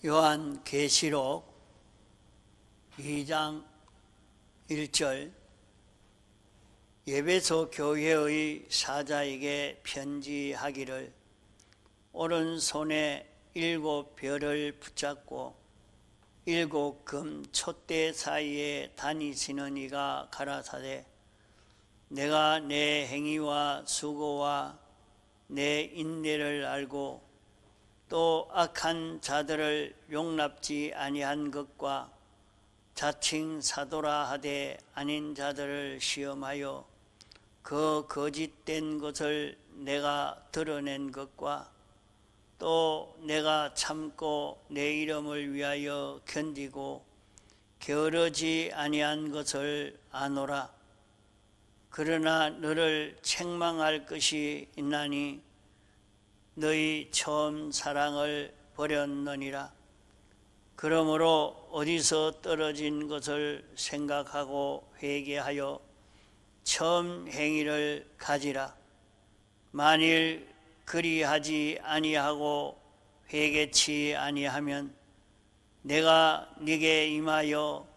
요한계시록 2장 1절 에베소 교회의 사자에게 편지하기를 오른손에 7 별을 붙잡고 7 금 촛대 사이에 다니시는 이가 가라사대 내가 내 행위와 수고와 내 인내를 알고 또 악한 자들을 용납지 아니한 것과 자칭 사도라 하되 아닌 자들을 시험하여 그 거짓된 것을 내가 드러낸 것과 또 내가 참고 내 이름을 위하여 견디고 게으르지 아니한 것을 아노라. 그러나 너를 책망할 것이 있나니 너희 처음 사랑을 버렸느니라. 그러므로 어디서 떨어진 것을 생각하고 회개하여 처음 행위를 가지라. 만일 그리하지 아니하고 회개치 아니하면 내가 네게 임하여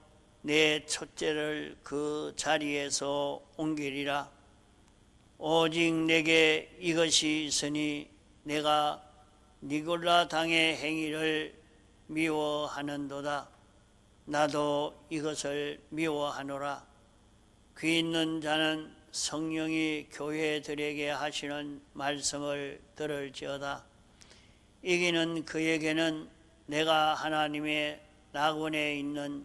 내 촛대를 그 자리에서 옮기리라. 오직 내게 이것이 있으니 내가 니골라 당의 행위를 미워하는도다. 나도 이것을 미워하노라. 귀 있는 자는 성령이 교회들에게 하시는 말씀을 들을지어다. 이기는 그에게는 내가 하나님의 낙원에 있는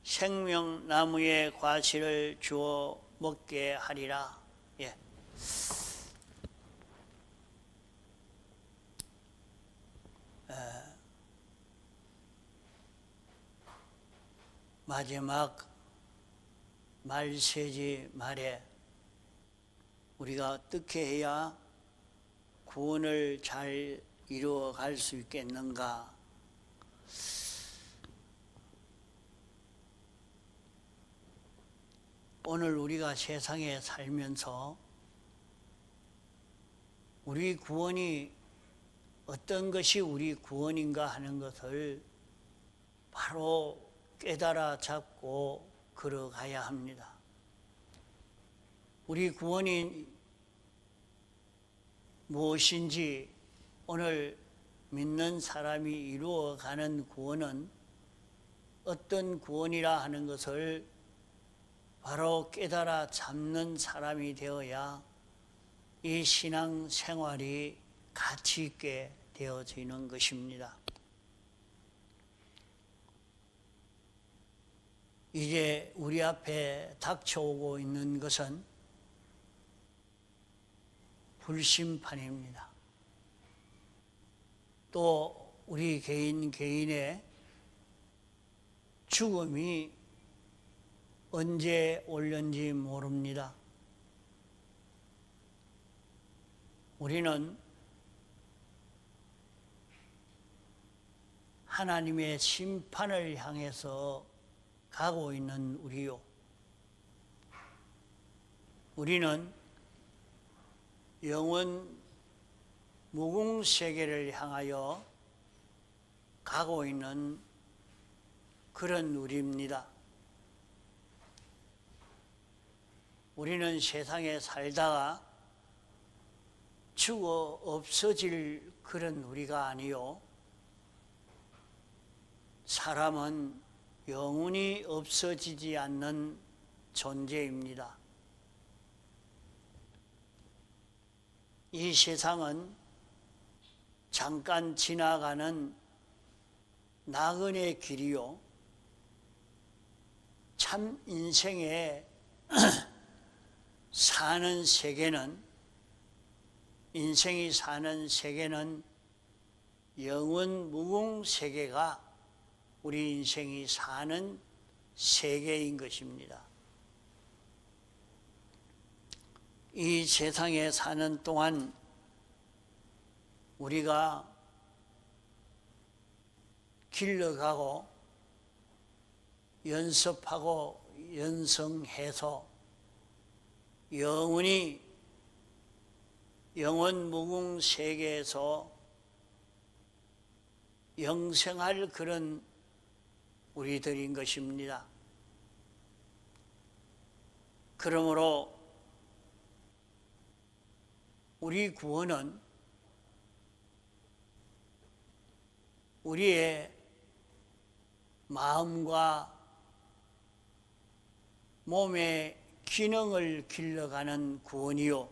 생명나무의 과실을 주어 먹게 하리라. 마지막 말세지 말에 우리가 어떻게 해야 구원을 잘 이루어 갈 수 있겠는가? 오늘 우리가 세상에 살면서 우리 구원이 어떤 것이 우리 구원인가 하는 것을 바로 깨달아 잡고 걸어가야 합니다. 우리 구원이 무엇인지 오늘 믿는 사람이 이루어가는 구원은 어떤 구원이라 하는 것을 바로 깨달아 잡는 사람이 되어야 이 신앙 생활이 가치 있게 되어지는 것입니다. 이제 우리 앞에 닥쳐오고 있는 것은 불심판입니다. 또 우리 개인의 죽음이 언제 올는지 모릅니다. 우리는 하나님의 심판을 향해서 가고 있는 우리요. 우리는 영원 무궁세계를 향하여 가고 있는 그런 우리입니다. 우리는 세상에 살다가 죽어 없어질 그런 우리가 아니요. 사람은 영원히 없어지지 않는 존재입니다. 이 세상은 잠깐 지나가는 나그네 길이요. 참 인생에 사는 세계는 인생이 사는 세계는 영원 무궁 세계가 우리 인생이 사는 세계인 것입니다. 이 세상에 사는 동안 우리가 길러가고 연습하고 연성해서 영원히 영원 무궁 세계에서 영생할 그런 우리들인 것입니다. 그러므로 우리 구원은 우리의 마음과 몸의 기능을 길러가는 구원이요,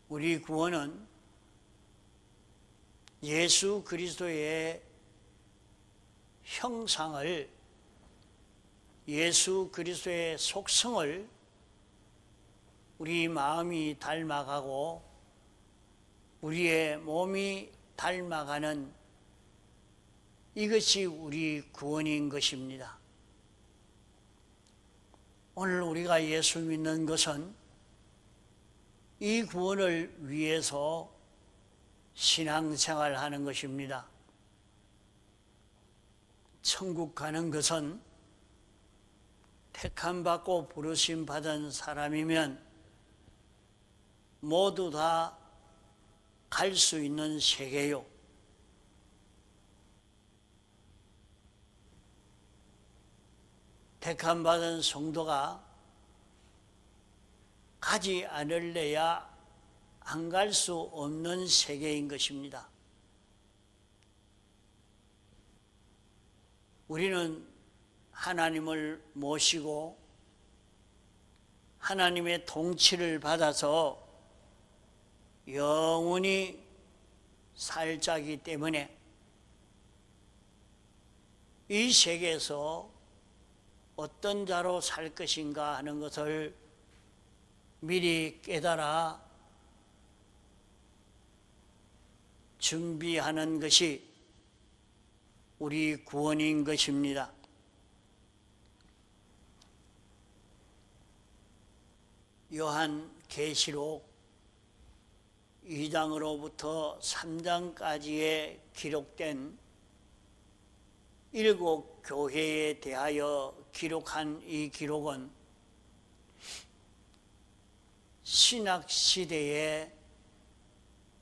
우리 구원은 예수 그리스도의 형상을, 예수 그리스도의 속성을 우리 마음이 닮아가고 우리의 몸이 닮아가는 이것이 우리 구원인 것입니다. 오늘 우리가 예수 믿는 것은 이 구원을 위해서 신앙생활 하는 것입니다. 천국 가는 것은 택함받고 부르심 받은 사람이면 모두 다 갈 수 있는 세계요, 택함받은 성도가 가지 않을래야 안 갈 수 없는 세계인 것입니다. 우리는 하나님을 모시고 하나님의 통치를 받아서 영원히 살 자이기 때문에 이 세계에서 어떤 자로 살 것인가 하는 것을 미리 깨달아 준비하는 것이 우리 구원인 것입니다. 요한계시록 2장으로부터 3장까지에 기록된 7 교회에 대하여 기록한 이 기록은 신약시대에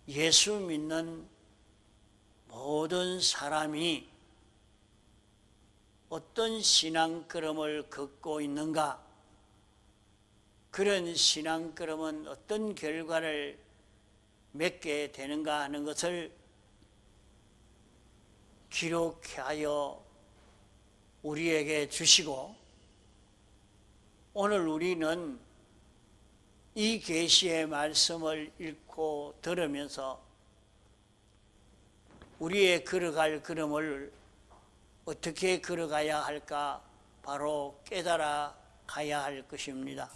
예수 믿는 모든 사람이 어떤 신앙걸음을 걷고 있는가, 그런 신앙걸음은 어떤 결과를 맺게 되는가 하는 것을 기록하여 우리에게 주시고, 오늘 우리는 이 계시의 말씀을 읽고 들으면서 우리의 걸어갈 걸음을 어떻게 걸어가야 할까 바로 깨달아 가야 할 것입니다.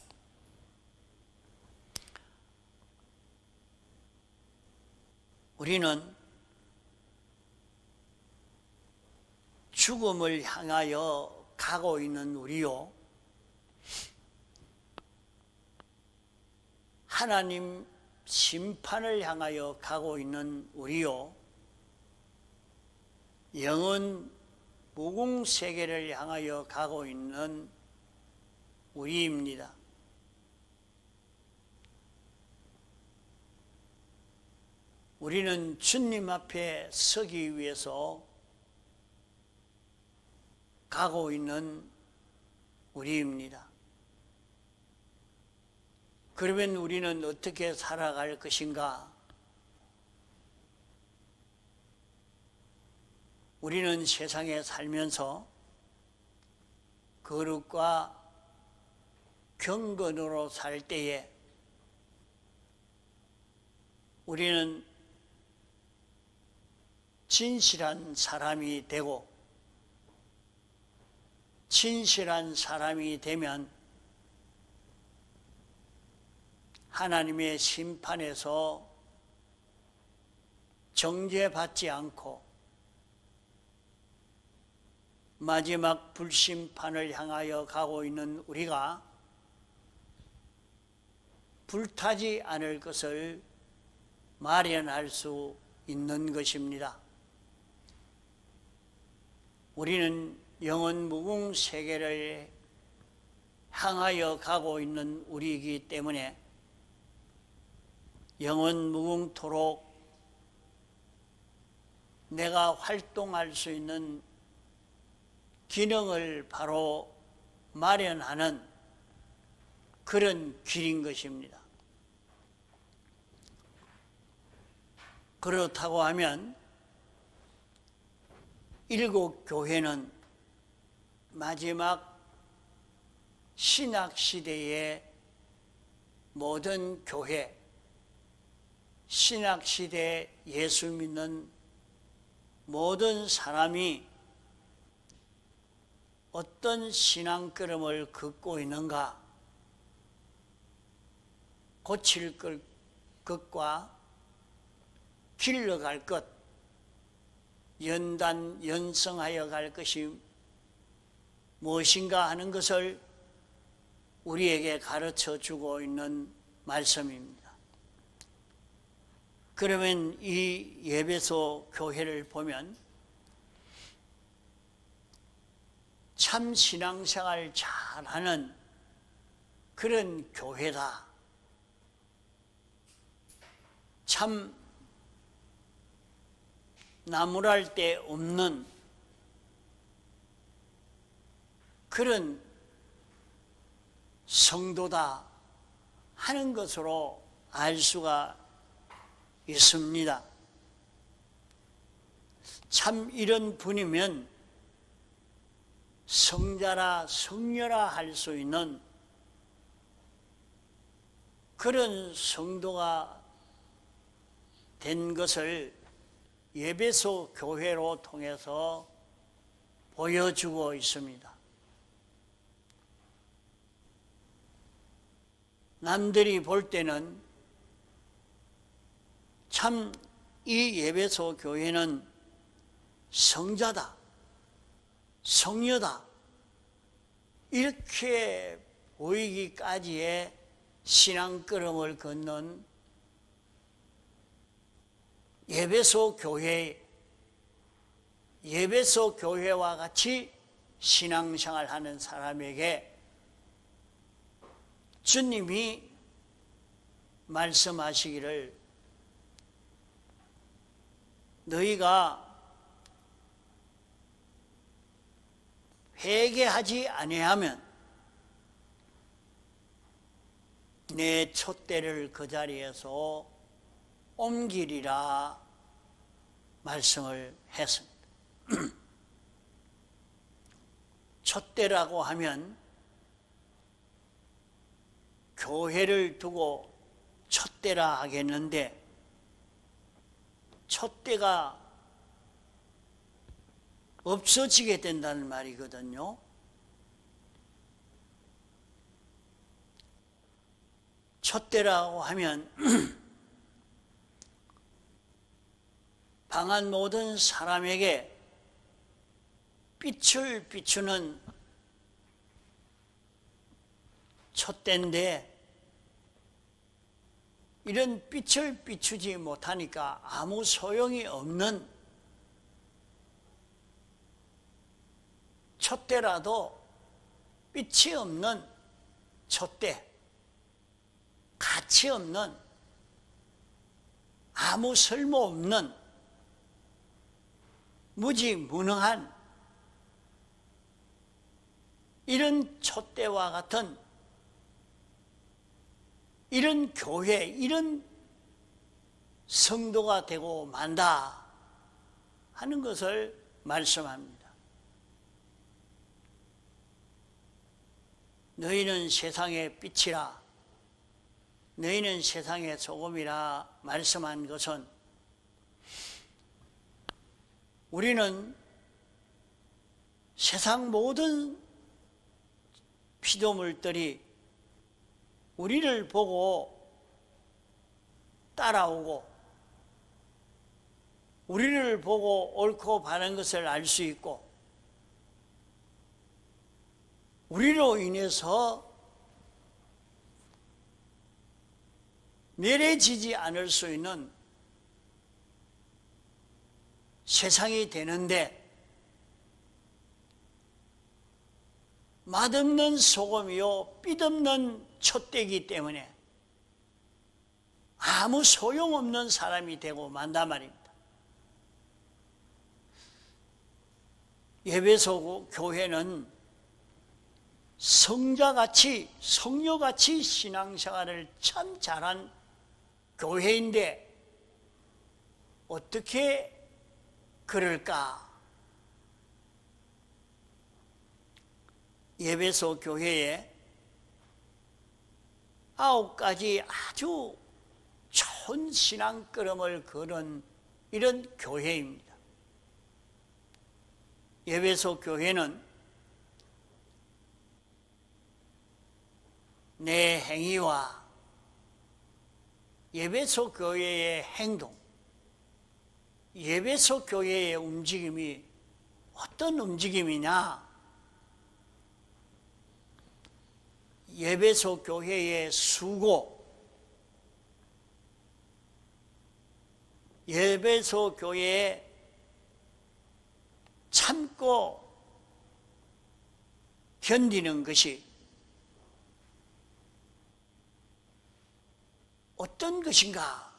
우리는 죽음을 향하여 가고 있는 우리요, 하나님 심판을 향하여 가고 있는 우리요, 영원 무궁세계를 향하여 가고 있는 우리입니다. 우리는 주님 앞에 서기 위해서 가고 있는 우리입니다. 그러면 우리는 어떻게 살아갈 것인가? 우리는 세상에 살면서 거룩과 경건으로 살 때에 우리는 진실한 사람이 되고, 진실한 사람이 되면 하나님의 심판에서 정죄받지 않고 마지막 불심판을 향하여 가고 있는 우리가 불타지 않을 것을 마련할 수 있는 것입니다. 우리는 영원 무궁 세계를 향하여 가고 있는 우리이기 때문에 영원 무궁토록 내가 활동할 수 있는 기능을 바로 마련하는 그런 길인 것입니다. 그렇다고 하면 일곱 교회는 마지막 신학시대의 모든 교회, 신학시대에 예수 믿는 모든 사람이 어떤 신앙걸음을 걷고 있는가, 고칠 것과 길러갈 것, 연성하여 갈 것이 무엇인가 하는 것을 우리에게 가르쳐 주고 있는 말씀입니다. 그러면 이 에베소 교회를 보면 참 신앙생활 잘하는 그런 교회다. 참 나무랄 데 없는 그런 성도다 하는 것으로 알 수가 있습니다. 참 이런 분이면 성자라 성녀라 할 수 있는 그런 성도가 된 것을 에베소 교회로 통해서 보여주고 있습니다. 남들이 볼 때는 참 이 에베소 교회는 성자다, 성녀다 이렇게 보이기까지의 신앙걸음을 걷는 에베소 교회와 같이 신앙생활하는 사람에게 주님이 말씀하시기를 너희가 회개하지 아니하면 내 촛대를 그 자리에서 옮기리라 말씀을 했습니다. 촛대라고 하면 교회를 두고 촛대라 하겠는데 촛대가 없어지게 된다는 말이거든요. 촛대라고 하면 방한 모든 사람에게 빛을 비추는 촛대인데 이런 빛을 비추지 못하니까 아무 소용이 없는 촛대라도 빛이 없는 촛대, 가치 없는 아무 쓸모없는 무지무능한 이런 촛대와 같은 이런 교회, 이런 성도가 되고 만다 하는 것을 말씀합니다. 너희는 세상의 빛이라, 너희는 세상의 소금이라 말씀한 것은 우리는 세상 모든 피조물들이 우리를 보고 따라오고 우리를 보고 옳고 바른 것을 알 수 있고 우리로 인해서 멸해지지 않을 수 있는 세상이 되는데 맛없는 소금이요 빛없는 촛대이기 때문에 아무 소용없는 사람이 되고 만단 말입니다. 예배소 교회는 성자같이 성녀같이 신앙생활을 참 잘한 교회인데 어떻게 그럴까? 예배소 교회에 9가지 아주 좋은 신앙걸음을 걸은 이런 교회입니다. 예배소 교회는 내 행위와 예배소 교회의 행동, 예배소 교회의 움직임이 어떤 움직임이냐? 예배소 교회의 수고, 예배소 교회의 참고 견디는 것이 어떤 것인가?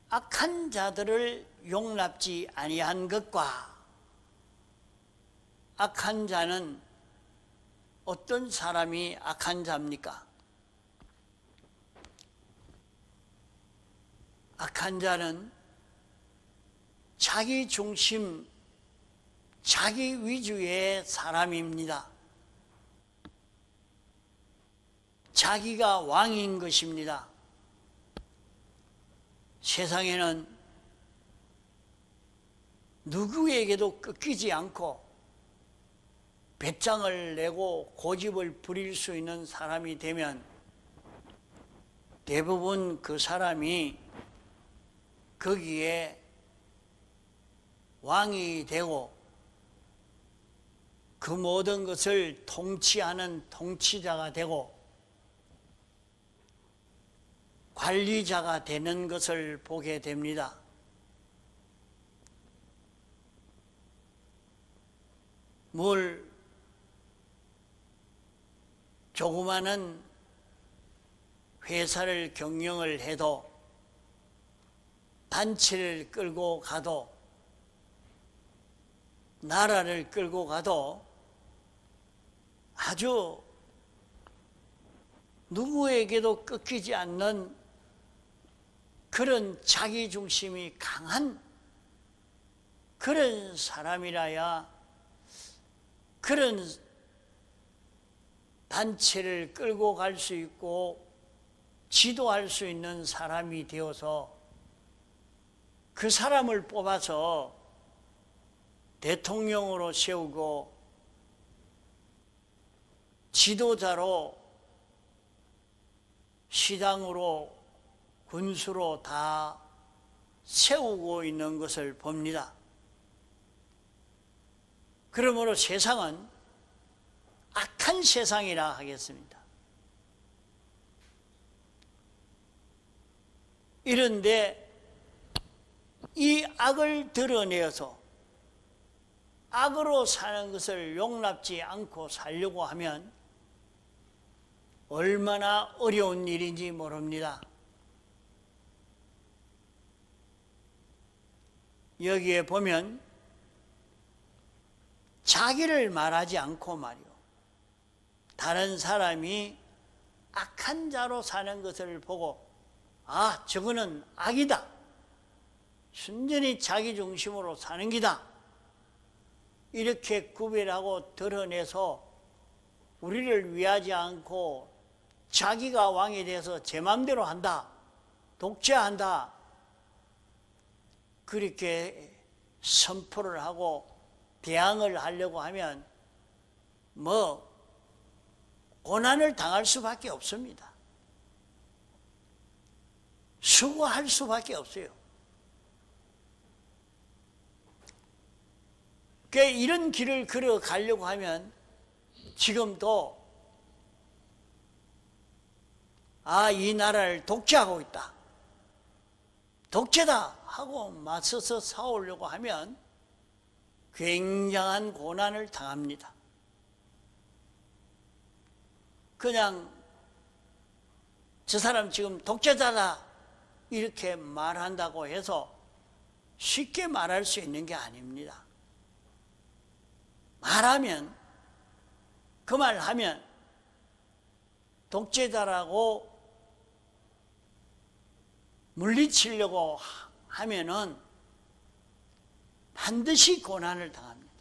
악한 자들을 용납지 아니한 것과 악한 자는 어떤 사람이 악한 자입니까? 악한 자는 자기 중심, 자기 위주의 사람입니다. 자기가 왕인 것입니다. 세상에는 누구에게도 꺾이지 않고 배짱을 내고 고집을 부릴 수 있는 사람이 되면 대부분 그 사람이 거기에 왕이 되고 그 모든 것을 통치하는 통치자가 되고 관리자가 되는 것을 보게 됩니다. 뭘 조그마한 회사를 경영을 해도 단체를 끌고 가도 나라를 끌고 가도 아주 누구에게도 꺾이지 않는 그런 자기중심이 강한 그런 사람이라야 그런 단체를 끌고 갈 수 있고 지도할 수 있는 사람이 되어서 그 사람을 뽑아서 대통령으로 세우고 지도자로 시당으로 군수로 다 세우고 있는 것을 봅니다. 그러므로 세상은 악한 세상이라 하겠습니다. 이런데 이 악을 드러내어서 악으로 사는 것을 용납지 않고 살려고 하면 얼마나 어려운 일인지 모릅니다. 여기에 보면 자기를 말하지 않고 말이요, 다른 사람이 악한 자로 사는 것을 보고 아, 저거는 악이다, 순전히 자기 중심으로 사는 기다, 이렇게 구별하고 드러내서 우리를 위하지 않고 자기가 왕이 돼서 제 마음대로 한다, 독재한다, 그렇게 선포를 하고 대항을 하려고 하면 고난을 당할 수밖에 없습니다. 수고할 수밖에 없어요. 그러니까 이런 길을 걸어가려고 하면 지금도 이 나라를 독재하고 있다, 독재다 하고 맞서서 싸우려고 하면 굉장한 고난을 당합니다. 그냥 저 사람 지금 독재자다 이렇게 말한다고 해서 쉽게 말할 수 있는 게 아닙니다. 말하면, 그 말하면 독재자라고 물리치려고 하면은 반드시 고난을 당합니다.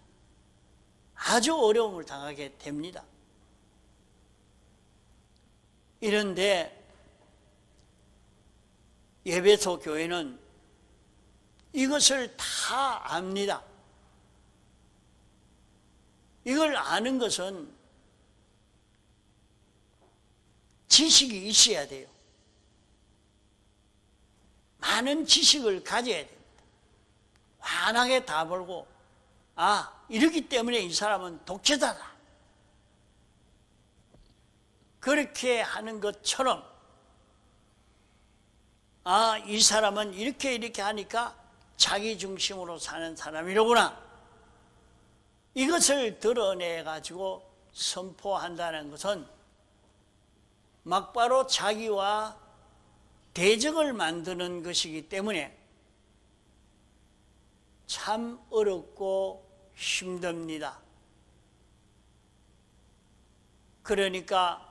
아주 어려움을 당하게 됩니다. 이런데 에베소 교회는 이것을 다 압니다. 이걸 아는 것은 지식이 있어야 돼요. 많은 지식을 가져야 됩니다. 환하게 다 벌고, 이렇기 때문에 이 사람은 독재자다, 그렇게 하는 것처럼, 이 사람은 이렇게 하니까 자기 중심으로 사는 사람이로구나, 이것을 드러내 가지고 선포한다는 것은 막바로 자기와 대적을 만드는 것이기 때문에 참 어렵고 힘듭니다. 그러니까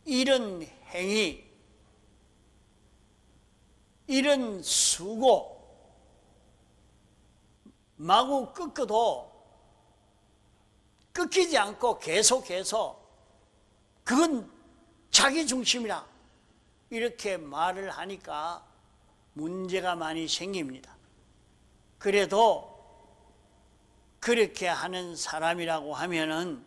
이런 행위, 이런 수고, 마구 꺾어도 꺾이지 않고 계속해서 그건 자기 중심이라 이렇게 말을 하니까 문제가 많이 생깁니다. 그래도 그렇게 하는 사람이라고 하면은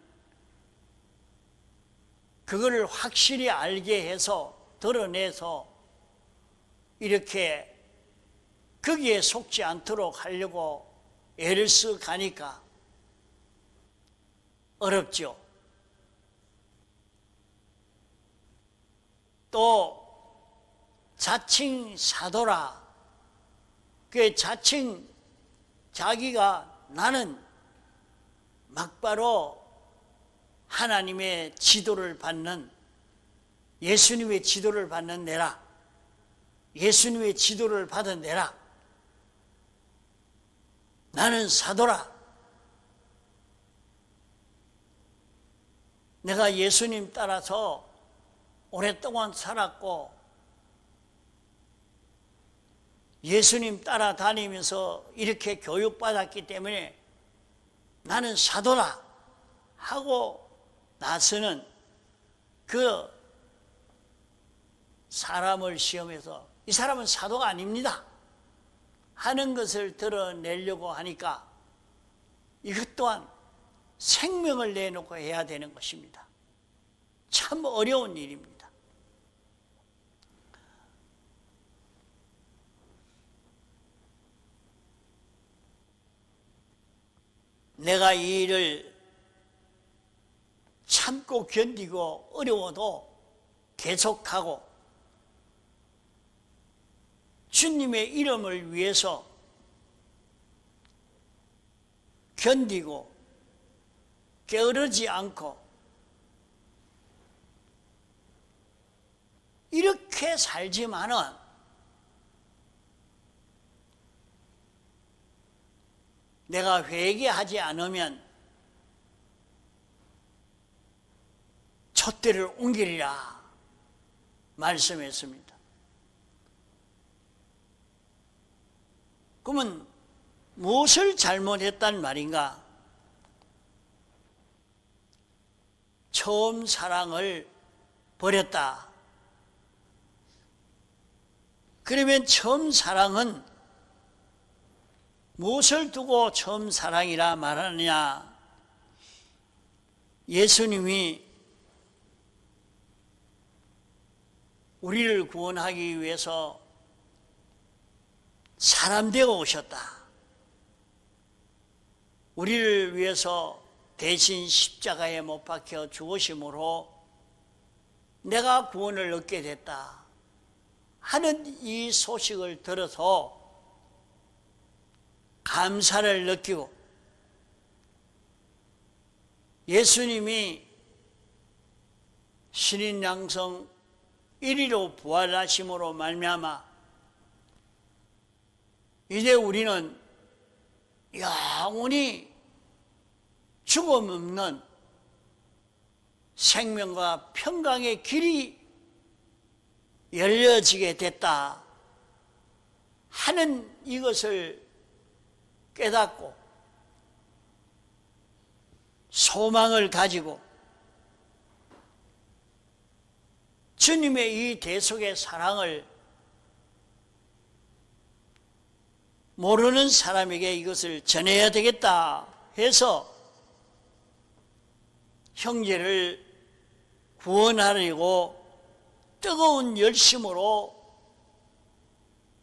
그거를 확실히 알게 해서 드러내서 이렇게 거기에 속지 않도록 하려고 애를 쓰 가니까 어렵죠. 또 자칭 사도라, 그 자칭 자기가 나는 막바로 하나님의 지도를 받는, 예수님의 지도를 받는 내라, 예수님의 지도를 받은 내라, 나는 사도라, 내가 예수님 따라서 오랫동안 살았고 예수님 따라다니면서 이렇게 교육받았기 때문에 나는 사도라 하고 나서는 그 사람을 시험해서 이 사람은 사도가 아닙니다 하는 것을 드러내려고 하니까 이것 또한 생명을 내놓고 해야 되는 것입니다. 참 어려운 일입니다. 내가 이 일을 참고 견디고 어려워도 계속하고 주님의 이름을 위해서 견디고 게으르지 않고 이렇게 살지만은 내가 회개하지 않으면 촛대를 옮기리라 말씀했습니다. 그러면 무엇을 잘못했단 말인가? 처음 사랑을 버렸다. 그러면 처음 사랑은 무엇을 두고 처음 사랑이라 말하느냐? 예수님이 우리를 구원하기 위해서 사람 되어 오셨다. 우리를 위해서 대신 십자가에 못 박혀 죽으심으로 내가 구원을 얻게 됐다 하는 이 소식을 들어서 감사를 느끼고 예수님이 신인 양성 1위로 부활하심으로 말미암아 이제 우리는 영원히 죽음 없는 생명과 평강의 길이 열려지게 됐다 하는 이것을 깨닫고 소망을 가지고 주님의 이 대속의 사랑을 모르는 사람에게 이것을 전해야 되겠다 해서 형제를 구원하려고 뜨거운 열심으로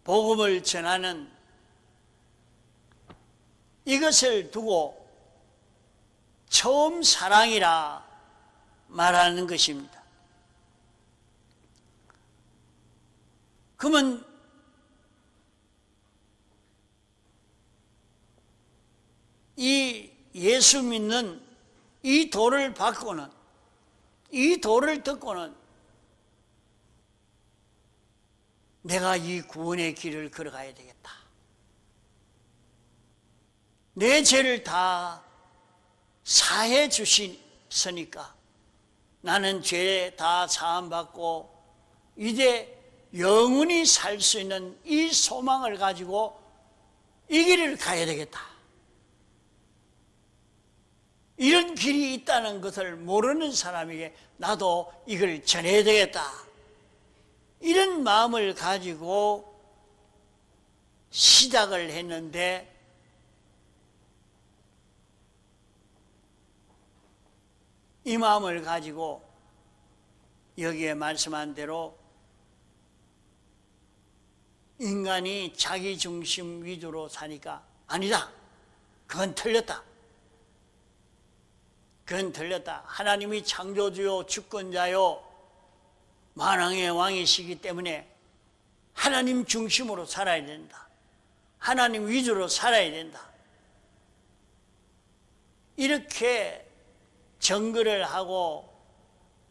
복음을 전하는 이것을 두고 처음 사랑이라 말하는 것입니다. 그러면 이 예수 믿는 이 도를 받고는, 이 도를 듣고는 내가 이 구원의 길을 걸어가야 되겠다. 내 죄를 다 사해 주시니까 나는 죄 다 사함받고 이제 영원히 살 수 있는 이 소망을 가지고 이 길을 가야 되겠다. 이런 길이 있다는 것을 모르는 사람에게 나도 이걸 전해야 되겠다. 이런 마음을 가지고 시작을 했는데 이 마음을 가지고 여기에 말씀한 대로 인간이 자기 중심 위주로 사니까 아니다. 그건 틀렸다. 그건 틀렸다. 하나님이 창조주요 주권자요 만왕의 왕이시기 때문에 하나님 중심으로 살아야 된다. 하나님 위주로 살아야 된다. 이렇게 정글을 하고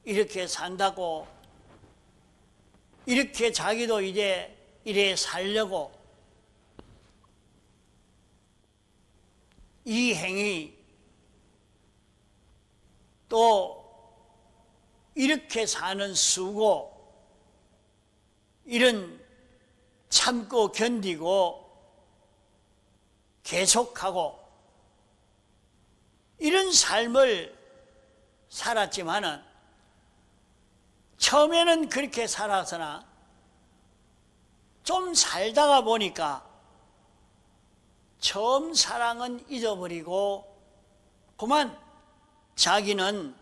이렇게 산다고 이렇게 자기도 이제 이래 살려고 이 행위 또 이렇게 사는 수고 이런 참고 견디고 계속하고 이런 삶을 살았지만은 처음에는 그렇게 살았으나 좀 살다가 보니까 처음 사랑은 잊어버리고 그만 자기는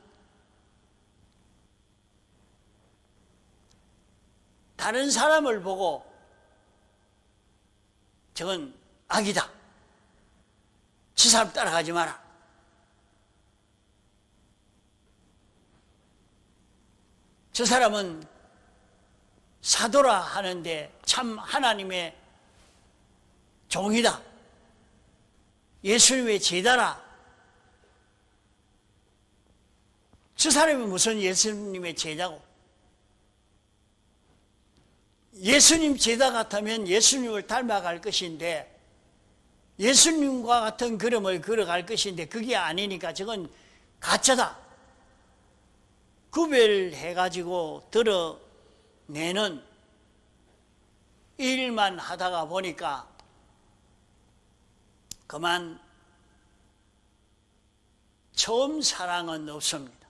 다른 사람을 보고 저건 악이다. 저 사람 따라가지 마라. 저 사람은 사도라 하는데 참 하나님의 종이다. 예수님의 제자라. 저 사람이 무슨 예수님의 제자고? 예수님 제자 같으면 예수님을 닮아갈 것인데 예수님과 같은 걸음을 걸어갈 것인데 그게 아니니까 저건 가짜다. 구별해가지고 드러내는 일만 하다가 보니까 그만 처음 사랑은 없습니다.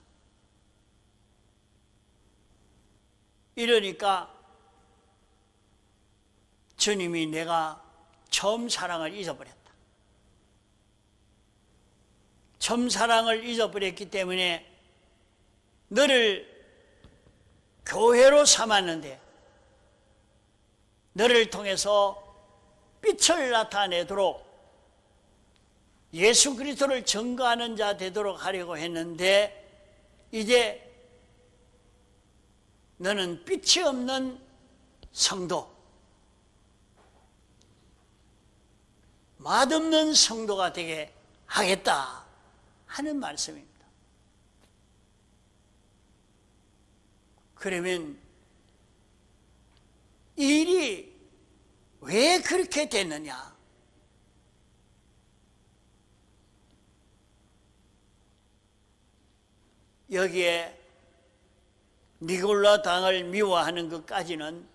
이러니까 주님이 내가 처음 사랑을 잊어버렸다. 처음 사랑을 잊어버렸기 때문에 너를 교회로 삼았는데 너를 통해서 빛을 나타내도록 예수 그리스도를 증거하는 자 되도록 하려고 했는데 이제 너는 빛이 없는 성도, 맛없는 성도가 되게 하겠다 하는 말씀입니다. 그러면 일이 왜 그렇게 됐느냐? 여기에 니골라 당을 미워하는 것까지는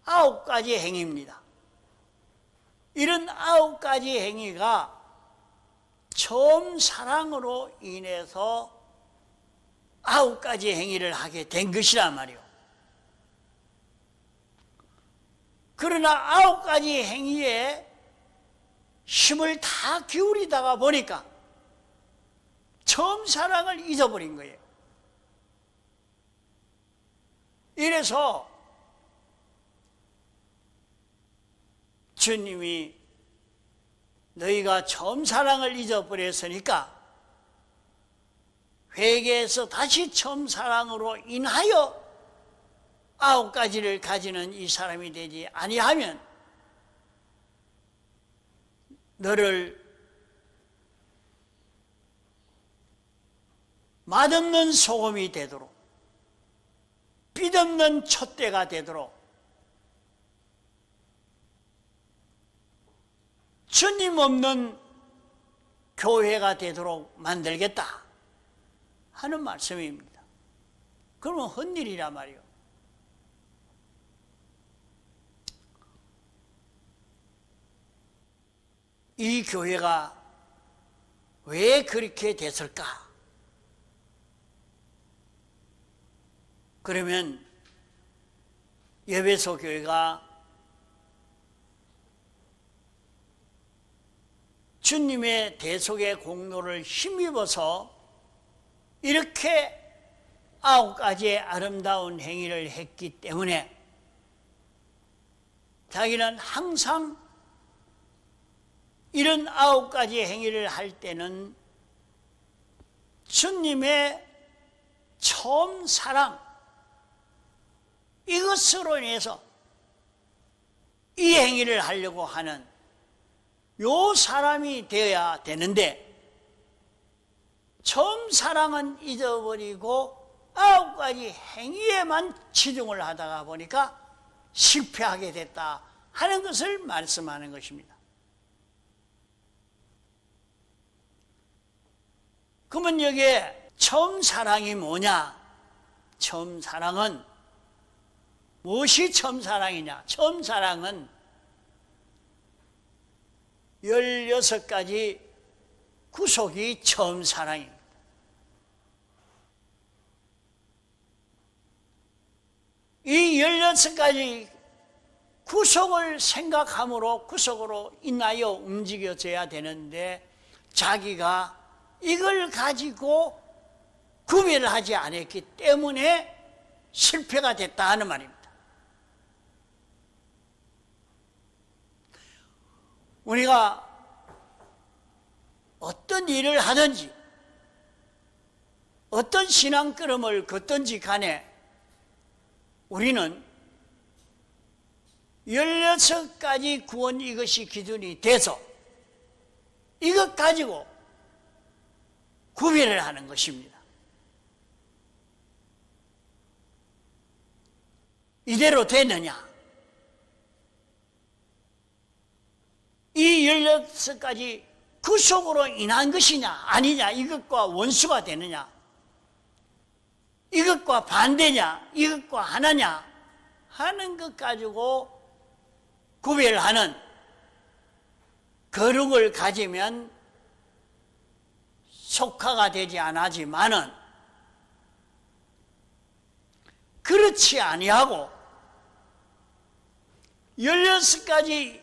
9가지 행위입니다. 이런 9가지 행위가 처음 사랑으로 인해서 9가지 행위를 하게 된 것이란 말이요. 그러나 9가지 행위에 힘을 다 기울이다가 보니까 처음 사랑을 잊어버린 거예요. 이래서 주님이 너희가 처음 사랑을 잊어버렸으니까 회개해서 다시 처음 사랑으로 인하여 9가지를 가지는 이 사람이 되지 아니하면 너를 맛없는 소금이 되도록 빛없는 촛대가 되도록 주님 없는 교회가 되도록 만들겠다 하는 말씀입니다. 그러면 헛일이라 말이요. 이 교회가 왜 그렇게 됐을까? 그러면 에베소 교회가 주님의 대속의 공로를 힘입어서 이렇게 9가지의 아름다운 행위를 했기 때문에 자기는 항상 이런 9가지 행위를 할 때는 주님의 처음 사랑 이것으로 인해서 이 행위를 하려고 하는 요 사람이 되어야 되는데 처음 사랑은 잊어버리고 9가지 행위에만 치중을 하다가 보니까 실패하게 됐다 하는 것을 말씀하는 것입니다. 그러면 여기에 처음 사랑이 뭐냐? 처음 사랑은 무엇이 처음 사랑이냐? 처음 사랑은 16가지 구속이 처음 사랑입니다. 이 16가지 구속을 생각함으로 구속으로 인하여 움직여져야 되는데 자기가 이걸 가지고 구별을 하지 않았기 때문에 실패가 됐다 하는 말입니다. 우리가 어떤 일을 하든지 어떤 신앙 걸음을 걷든지 간에 우리는 16가지 구원 이것이 기준이 돼서 이것 가지고 구별을 하는 것입니다. 이대로 되느냐? 이 16가지 구속으로 인한 것이냐 아니냐, 이것과 원수가 되느냐, 이것과 반대냐, 이것과 하나냐 하는 것 가지고 구별하는 거룩을 가지면 속화가 되지 않았지만은 그렇지 아니하고 16가지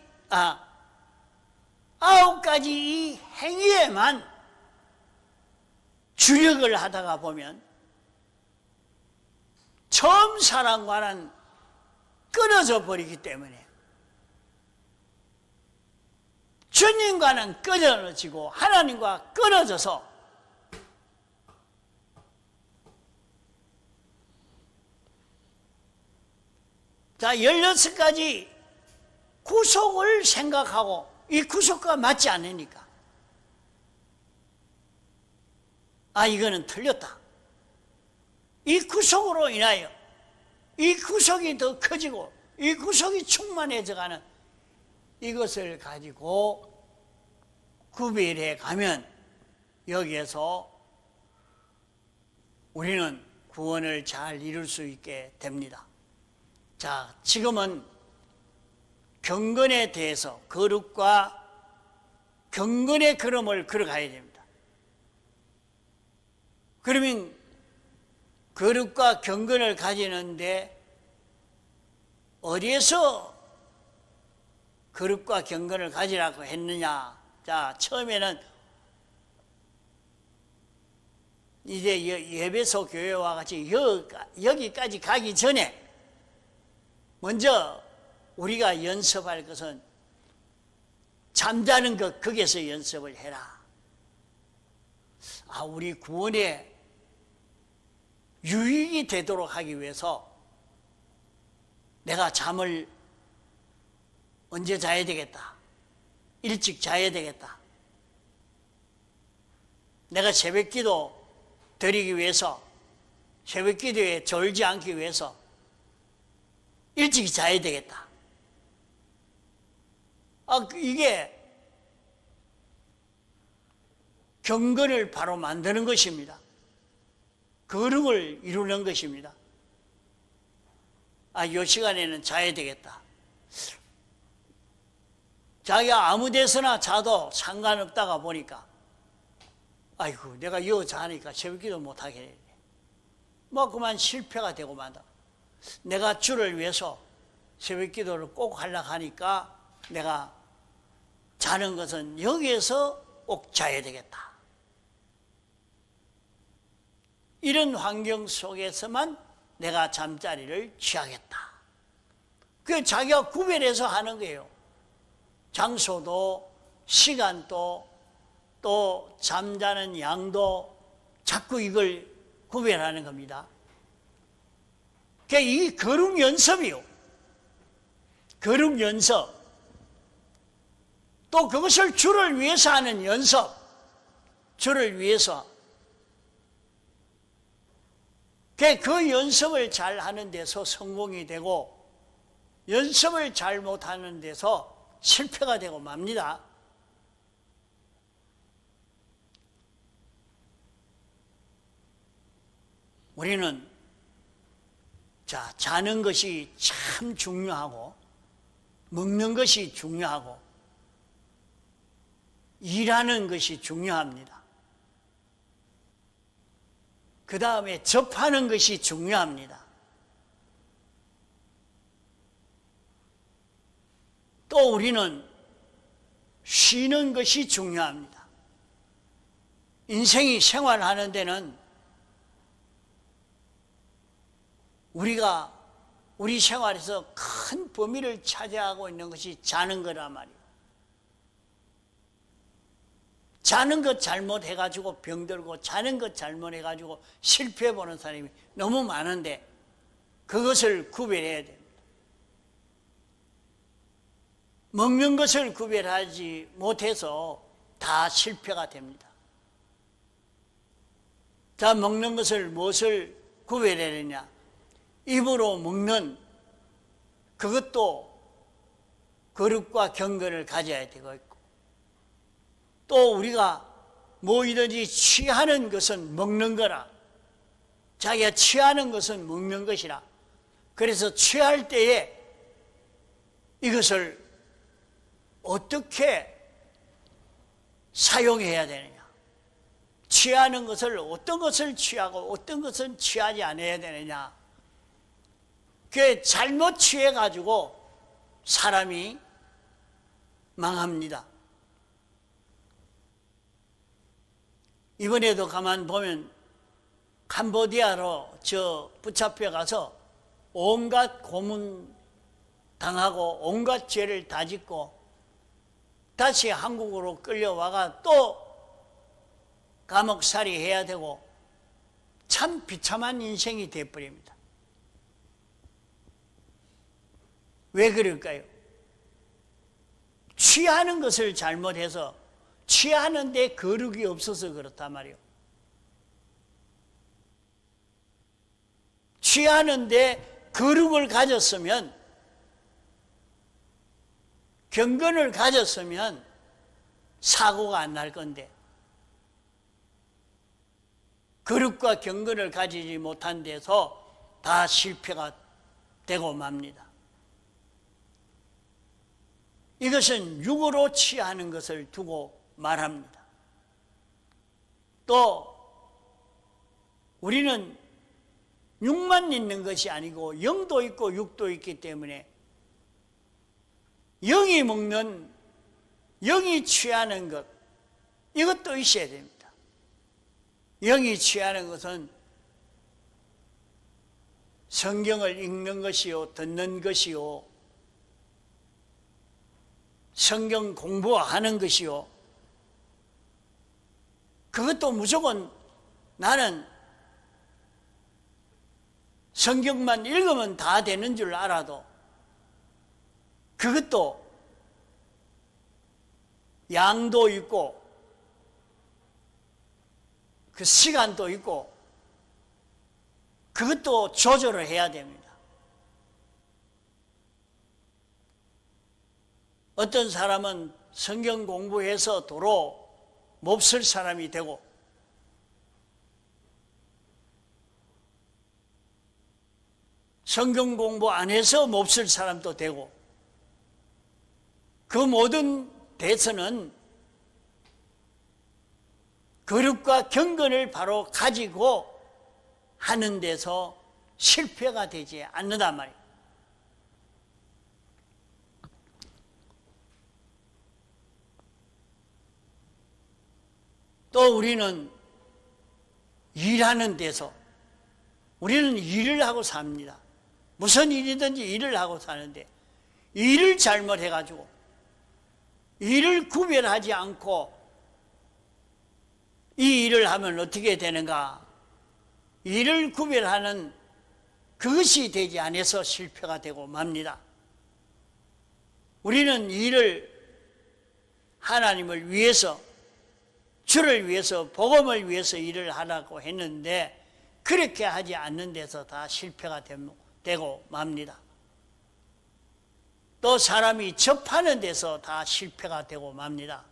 9가지 이 행위에만 주력을 하다가 보면 처음 사랑과는 끊어져 버리기 때문에 주님과는 끊어지고 하나님과 끊어져서 자, 16가지 구속을 생각하고 이 구속과 맞지 않으니까 이거는 틀렸다. 이 구속으로 인하여 이 구속이 더 커지고 이 구속이 충만해져가는 이것을 가지고 구별해 가면 여기에서 우리는 구원을 잘 이룰 수 있게 됩니다. 자, 지금은 경건에 대해서 거룩과 경건의 걸음을 걸어가야 됩니다. 그러면 거룩과 경건을 가지는데 어디에서 거룩과 경건을 가지라고 했느냐? 자, 처음에는 이제 예배소 교회와 같이 여기까지 가기 전에 먼저 우리가 연습할 것은 잠자는 것, 거기에서 연습을 해라. 우리 구원에 유익이 되도록 하기 위해서 내가 잠을 언제 자야 되겠다. 일찍 자야 되겠다. 내가 새벽기도 드리기 위해서, 새벽기도에 졸지 않기 위해서 일찍 자야 되겠다. 이게 경건을 바로 만드는 것입니다. 거룩을 이루는 것입니다. 이 시간에는 자야 되겠다. 자기가 아무 데서나 자도 상관없다가 보니까 아이고 내가 여 자니까 새벽기도 못하게 되네. 그만 실패가 되고 만다. 내가 주를 위해서 새벽기도를 꼭 하려고 하니까 내가 자는 것은 여기에서 꼭 자야 되겠다. 이런 환경 속에서만 내가 잠자리를 취하겠다. 그 자기가 구별해서 하는 거예요. 장소도 시간도 또 잠자는 양도 자꾸 이걸 구별하는 겁니다. 이 거룩 연습이요. 거룩 연습. 또 그것을 주를 위해서 하는 연습. 주를 위해서. 그 연습을 잘 하는 데서 성공이 되고 연습을 잘 못하는 데서 실패가 되고 맙니다. 우리는 자는 것이 참 중요하고 먹는 것이 중요하고 일하는 것이 중요합니다. 그 다음에 접하는 것이 중요합니다. 또 우리는 쉬는 것이 중요합니다. 인생이 생활하는 데는 우리 생활에서 큰 범위를 차지하고 있는 것이 자는 거란 말이에요. 자는 것 잘못해가지고 병들고 자는 것 잘못해가지고 실패해보는 사람이 너무 많은데 그것을 구별해야 됩니다. 먹는 것을 구별하지 못해서 다 실패가 됩니다. 자, 먹는 것을 무엇을 구별해야 되냐? 입으로 먹는 그것도 거룩과 경건을 가져야 되고 있고 또 우리가 뭐이든지 취하는 것은 먹는 거라. 자기가 취하는 것은 먹는 것이라. 그래서 취할 때에 이것을 어떻게 사용해야 되느냐. 취하는 것을 어떤 것을 취하고 어떤 것은 취하지 않아야 되느냐. 그게 잘못 취해가지고 사람이 망합니다. 이번에도 가만 보면 캄보디아로 붙잡혀 가서 온갖 고문 당하고 온갖 죄를 다 짓고 다시 한국으로 끌려와가 또 감옥살이 해야 되고 참 비참한 인생이 되어버립니다. 왜 그럴까요? 취하는 것을 잘못해서 취하는데 거룩이 없어서 그렇단 말이에요. 취하는데 거룩을 가졌으면 경건을 가졌으면 사고가 안 날 건데 거룩과 경건을 가지지 못한 데서 다 실패가 되고 맙니다. 이것은 육으로 취하는 것을 두고 말합니다. 또 우리는 육만 있는 것이 아니고 영도 있고 육도 있기 때문에 영이 먹는, 영이 취하는 것, 이것도 있어야 됩니다. 영이 취하는 것은 성경을 읽는 것이요, 듣는 것이요, 성경 공부하는 것이요, 그것도 무조건 나는 성경만 읽으면 다 되는 줄 알아도 그것도 양도 있고 그 시간도 있고 그것도 조절을 해야 됩니다. 어떤 사람은 성경 공부해서 도로 몹쓸 사람이 되고, 성경 공부 안 해서 몹쓸 사람도 되고, 그 모든 데서는 거룩과 경건을 바로 가지고 하는 데서 실패가 되지 않는단 말이에요. 또 우리는 일하는 데서, 우리는 일을 하고 삽니다. 무슨 일이든지 일을 하고 사는데, 일을 잘못해가지고 일을 구별하지 않고 이 일을 하면 어떻게 되는가, 일을 구별하는 그것이 되지 않아서 실패가 되고 맙니다. 우리는 일을 하나님을 위해서, 주를 위해서, 복음을 위해서 일을 하라고 했는데 그렇게 하지 않는 데서 다 실패가 되고 맙니다. 또 사람이 접하는 데서 다 실패가 되고 맙니다.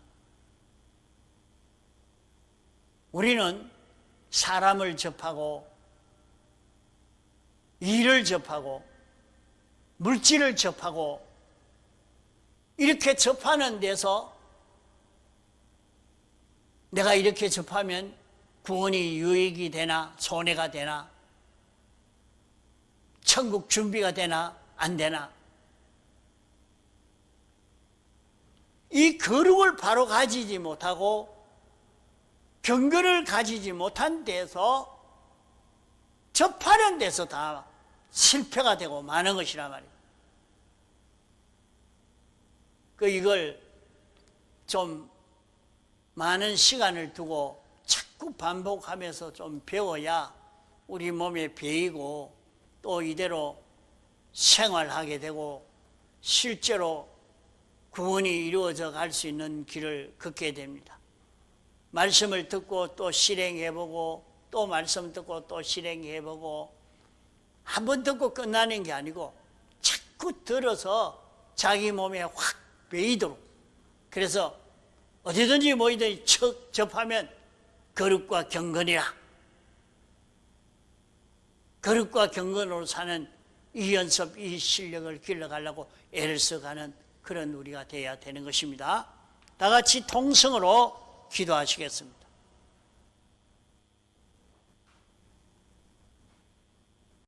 우리는 사람을 접하고 일을 접하고 물질을 접하고 이렇게 접하는 데서 내가 이렇게 접하면 구원이 유익이 되나 손해가 되나, 천국 준비가 되나 안 되나, 이 거룩을 바로 가지지 못하고 경건을 가지지 못한 데서 접하는 데서 다 실패가 되고 마는 것이란 말이에요. 이걸 좀 많은 시간을 두고 자꾸 반복하면서 좀 배워야 우리 몸에 배이고 또 이대로 생활하게 되고 실제로 구원이 이루어져 갈 수 있는 길을 걷게 됩니다. 말씀을 듣고 또 실행해보고 또 말씀 듣고 또 실행해보고, 한 번 듣고 끝나는 게 아니고 자꾸 들어서 자기 몸에 확 배이도록, 그래서 어디든지 뭐이든지 척 접하면 거룩과 경건이라, 거룩과 경건으로 사는 이 연습, 이 실력을 길러가려고 애를 써가는 그런 우리가 되어야 되는 것입니다. 다 같이 통성으로 기도하시겠습니다.